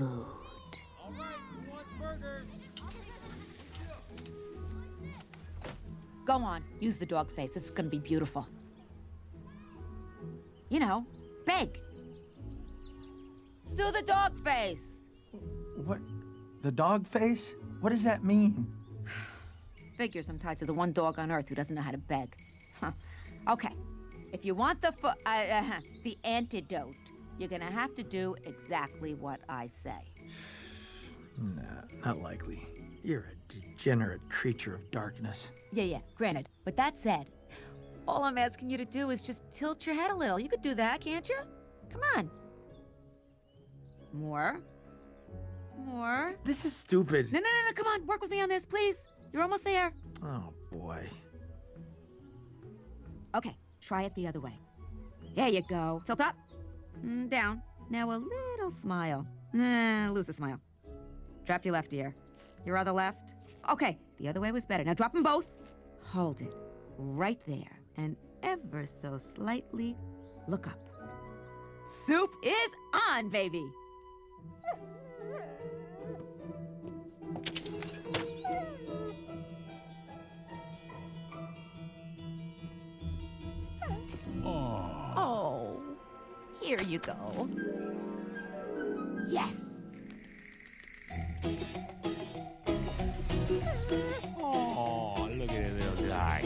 food. All right, who wants burgers? Go on, use the dog face. This is gonna be beautiful. You know, beg. Do the dog face. What? The dog face? What does that mean? Figures I'm tied to the one dog on Earth who doesn't know how to beg. Huh. Okay, if you want the antidote, you're gonna have to do exactly what I say. Nah, not likely. You're a degenerate creature of darkness. Yeah, granted. But that said, all I'm asking you to do is just tilt your head a little. You could do that, can't you? Come on. More. More. This is stupid. No, come on. Work with me on this, please. You're almost there. Oh, boy. Okay, try it the other way. There you go. Tilt up. Down. Now a little smile. Lose the smile. Drop your left ear. Your other left. Okay, the other way was better. Now drop them both. Hold it. Right there. And ever so slightly look up. Soup is on, baby! Oh, here you go. Yes! Oh, look at the little guy.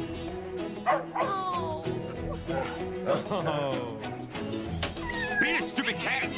Oh! Oh. Beat it, stupid cat!